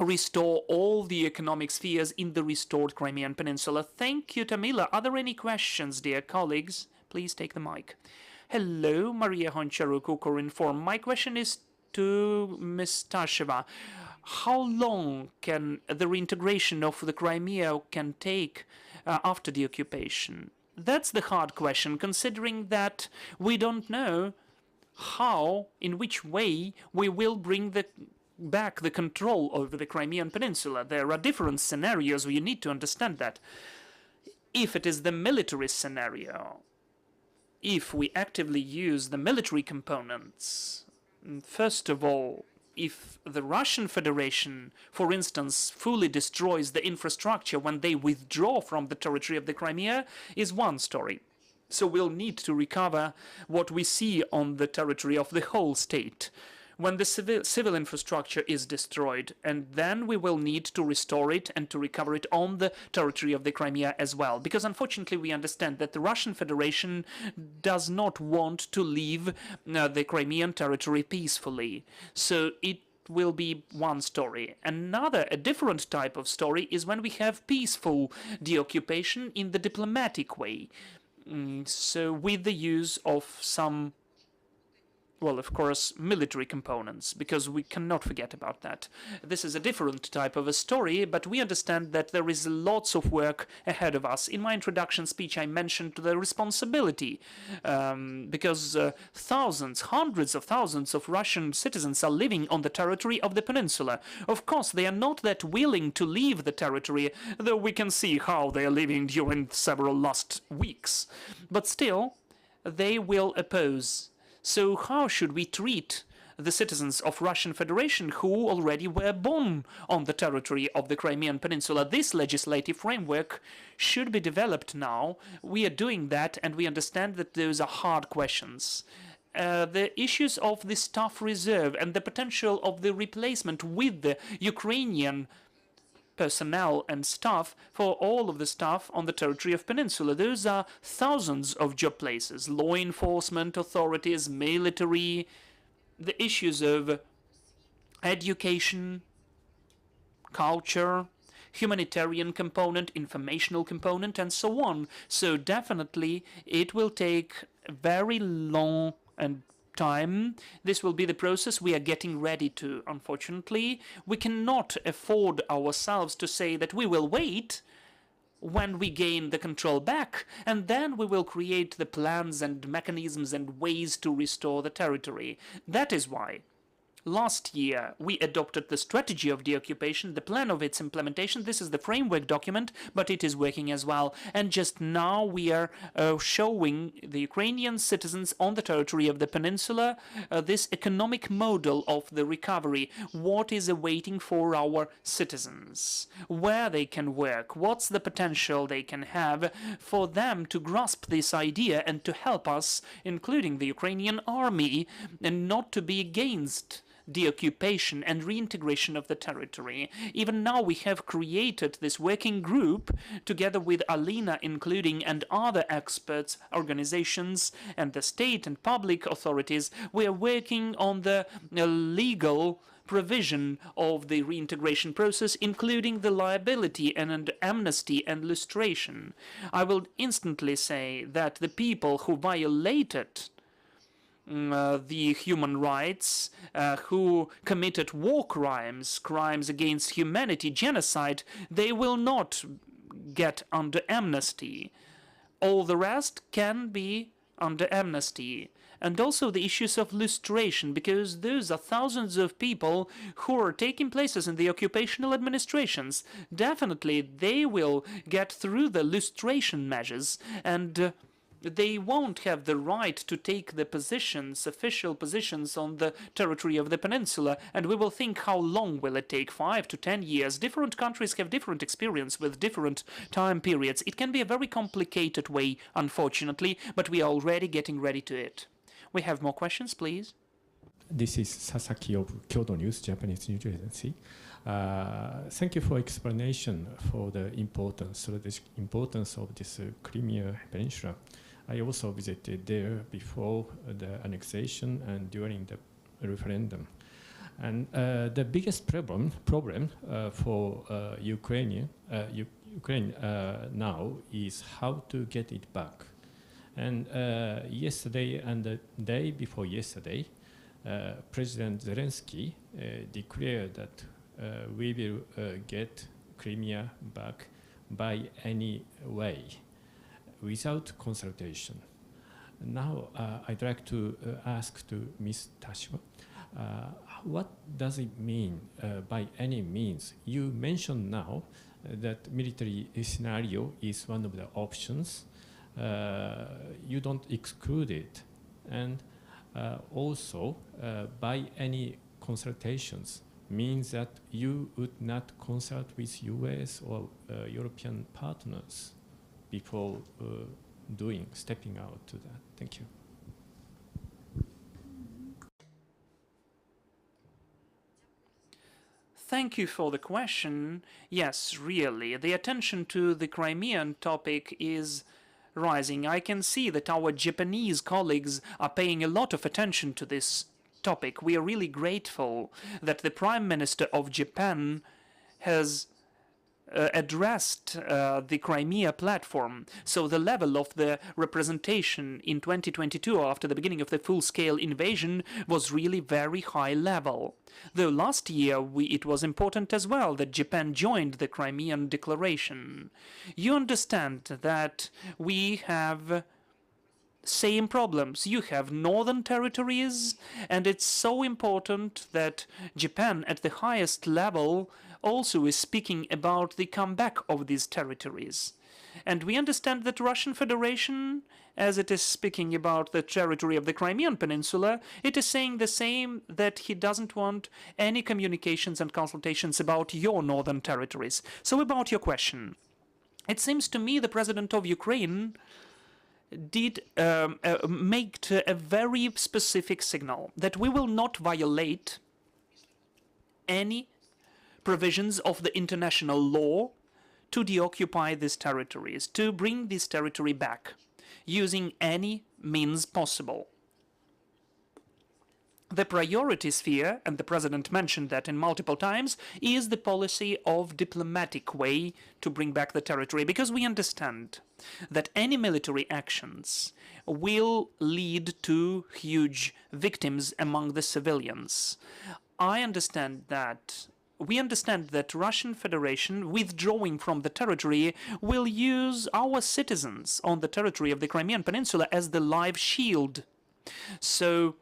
restore all the economic spheres in the restored Crimean Peninsula. Thank you, Tamila. Are there any questions, dear colleagues? Please take the mic. Hello, Maria Honcharuk, Ukrinform. My question is to Ms. Tasheva. How long can the reintegration of the Crimea can take after the occupation? That's the hard question, considering that we don't know how, in which way we will bring back the control over the Crimean Peninsula. There are different scenarios, you need to understand that. If it is the military scenario, if we actively use the military components, first of all, if the Russian Federation, for instance, fully destroys the infrastructure when they withdraw from the territory of the Crimea, is one story. So we'll need to recover what we see on the territory of the whole state when the civil infrastructure is destroyed, and then we will need to restore it and to recover it on the territory of the Crimea as well. Because unfortunately we understand that the Russian Federation does not want to leave the Crimean territory peacefully. So it will be one story. A different type of story is when we have peaceful deoccupation in the diplomatic way. So with the use of some, well, of course, military components, because we cannot forget about that. This is a different type of a story, but we understand that there is lots of work ahead of us. In my introduction speech, I mentioned the responsibility, because thousands, hundreds of thousands of Russian citizens are living on the territory of the peninsula. Of course, they are not that willing to leave the territory, though we can see how they are living during several last weeks. But still, they will oppose. So how should we treat the citizens of Russian Federation who already were born on the territory of the Crimean Peninsula? This legislative framework should be developed now. We are doing that, and we understand that those are hard questions. The issues of the staff reserve and the potential of the replacement with the Ukrainian personnel and staff for all of the staff on the territory of Peninsula. Those are thousands of job places, law enforcement authorities, military, the issues of education, culture, humanitarian component, informational component, and so on. So definitely it will take very long and time. This will be the process we are getting ready to. Unfortunately, we cannot afford ourselves to say that we will wait when we gain the control back, and then we will create the plans and mechanisms and ways to restore the territory. That is why last year we adopted the strategy of deoccupation, the plan of its implementation. This is the framework document, but it is working as well. And just now we are showing the Ukrainian citizens on the territory of the peninsula this economic model of the recovery, what is awaiting for our citizens, where they can work, what's the potential they can have for them to grasp this idea and to help us, including the Ukrainian army, and not to be against deoccupation and reintegration of the territory. Even now we have created this working group together with Alina, including, and other experts, organizations, and the state and public authorities. We are working on the legal provision of the reintegration process, including the liability and amnesty and lustration. I will instantly say that the people who violated the human rights, who committed war crimes, crimes against humanity, genocide, they will not get under amnesty. All the rest can be under amnesty. And also the issues of lustration, because those are thousands of people who are taking places in the occupational administrations. Definitely they will get through the lustration measures, and they won't have the right to take the positions, official positions on the territory of the peninsula, and we will think how long will it take, 5 to 10 years. Different countries have different experience with different time periods. It can be a very complicated way, unfortunately, but we are already getting ready to it. We have more questions, please. This is Sasaki of Kyoto News, Japanese news agency. Thank you for explanation for the strategic importance of this Crimea Peninsula. I also visited there before the annexation and during the referendum. And the biggest problem for Ukraine now is how to get it back. And yesterday and the day before yesterday, President Zelensky declared that we will get Crimea back by any way, without consultation. Now I'd like to ask to Ms. Tasheva, what does it mean by any means? You mentioned now that military scenario is one of the options. You don't exclude it. And also, by any consultations means that you would not consult with US or European partners before stepping out to that. Thank you. Thank you for the question. Yes, really, the attention to the Crimean topic is rising. I can see that our Japanese colleagues are paying a lot of attention to this topic. We are really grateful that the Prime Minister of Japan has addressed the Crimea Platform. So the level of the representation in 2022, after the beginning of the full-scale invasion, was really very high level. Though last year it was important as well that Japan joined the Crimean Declaration. You understand that we have same problems. You have northern territories, and it's so important that Japan at the highest level also is speaking about the comeback of these territories. And we understand that Russian Federation, as it is speaking about the territory of the Crimean Peninsula, it is saying the same, that he doesn't want any communications and consultations about your northern territories. So about your question, it seems to me the president of Ukraine did make a very specific signal that we will not violate any provisions of the international law to deoccupy these territories, to bring this territory back, using any means possible. The priority sphere, and the president mentioned that in multiple times, is the policy of diplomatic way to bring back the territory, because we understand that any military actions will lead to huge victims among the civilians. We understand that Russian Federation withdrawing from the territory will use our citizens on the territory of the Crimean Peninsula as the live shield. So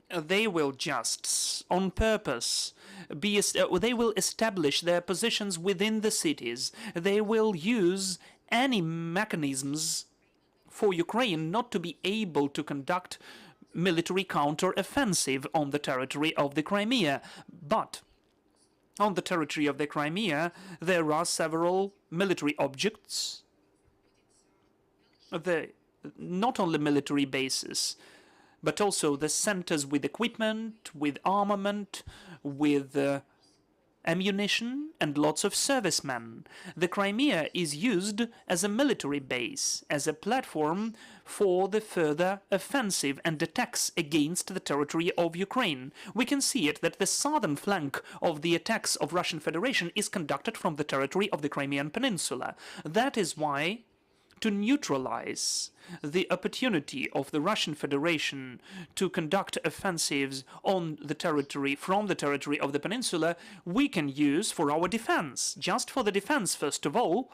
they will just, on purpose, they will establish their positions within the cities. They will use any mechanisms for Ukraine not to be able to conduct military counter-offensive on the territory of the Crimea. But on the territory of the Crimea, there are several military objects, not only military bases, but also the centers with equipment, with armament, with ammunition, and lots of servicemen. The Crimea is used as a military base, as a platform for the further offensive and attacks against the territory of Ukraine. We can see it that the southern flank of the attacks of Russian Federation is conducted from the territory of the Crimean Peninsula. That is why, to neutralize the opportunity of the Russian Federation to conduct offensives on the territory, from the territory of the peninsula, we can use for our defense, just for the defense first of all,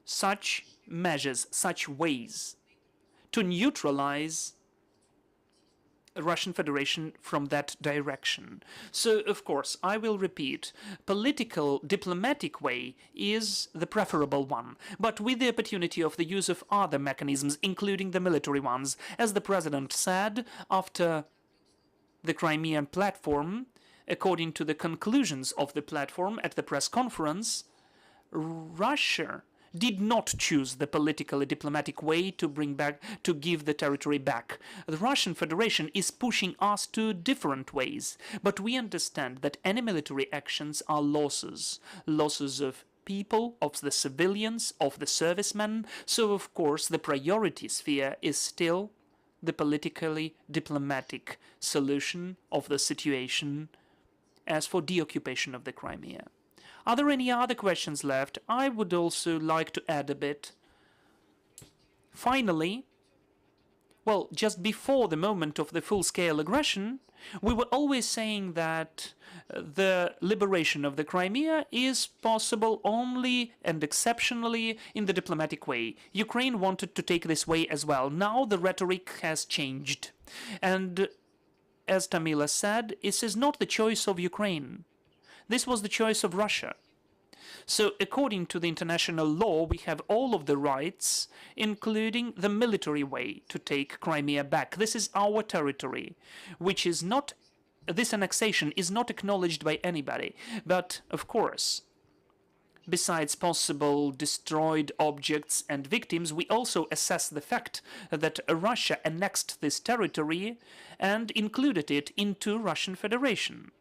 such measures, such ways to neutralize Russian Federation from that direction. So, of course, I will repeat, political, diplomatic way is the preferable one, but with the opportunity of the use of other mechanisms, including the military ones. As the president said, after the Crimean Platform, according to the conclusions of the platform at the press conference, Russia did not choose the politically diplomatic way to give the territory back. The Russian Federation is pushing us to different ways, but we understand that any military actions are losses of people, of the civilians, of the servicemen. So of course the priority sphere is still the politically diplomatic solution of the situation as for deoccupation of the Crimea. Are there any other questions left? I would also like to add a bit. Finally, well, just before the moment of the full-scale aggression, we were always saying that the liberation of the Crimea is possible only and exceptionally in the diplomatic way. Ukraine wanted to take this way as well. Now the rhetoric has changed. And as Tamila said, this is not the choice of Ukraine. This was the choice of Russia. So according to the international law, we have all of the rights, including the military way, to take Crimea back. This is our territory, which is not, this annexation is not acknowledged by anybody. But, of course, besides possible destroyed objects and victims, we also assess the fact that Russia annexed this territory and included it into Russian Federation.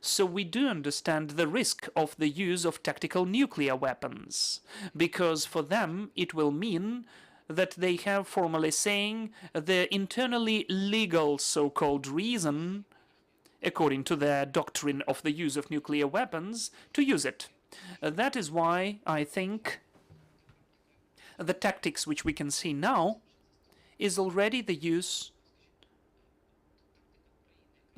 So we do understand the risk of the use of tactical nuclear weapons, because for them it will mean that they have formally saying the internally legal so-called reason, according to their doctrine of the use of nuclear weapons, to use it. That is why I think the tactics which we can see now is already the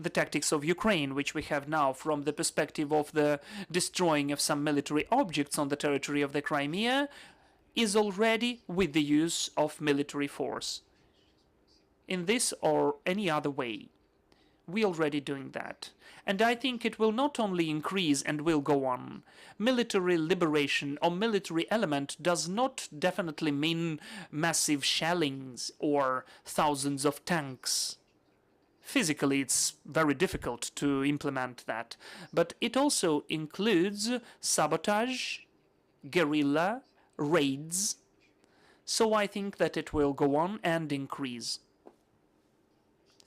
tactics of Ukraine, which we have now from the perspective of the destroying of some military objects on the territory of the Crimea, is already with the use of military force. In this or any other way, we are already doing that. And I think it will not only increase and will go on. Military liberation or military element does not definitely mean massive shellings or thousands of tanks. Physically, it's very difficult to implement that. But it also includes sabotage, guerrilla, raids. So I think that it will go on and increase.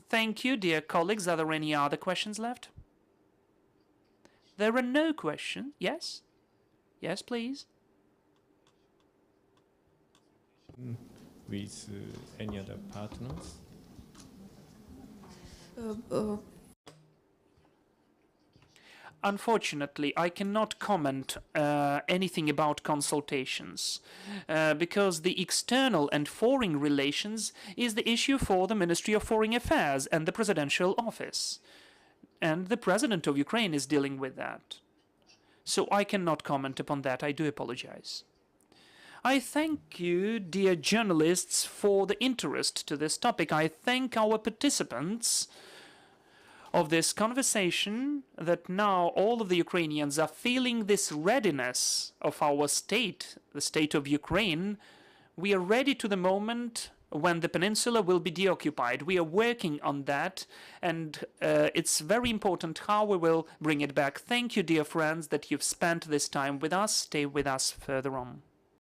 Thank you, dear colleagues. Are there any other questions left? There are no questions. Yes? Yes, please. With any other partners? Unfortunately, I cannot comment anything about consultations because the external and foreign relations is the issue for the Ministry of Foreign Affairs and the Presidential Office. And the President of Ukraine is dealing with that. So I cannot comment upon that. I do apologize. I thank you, dear journalists, for the interest to this topic. I thank our participants of this conversation, that now all of the Ukrainians are feeling this readiness of our state, the state of Ukraine. We are ready to the moment when the peninsula will be deoccupied. We are working on that, and it's very important how we will bring it back. Thank you, dear friends, that you've spent this time with us. Stay with us further on.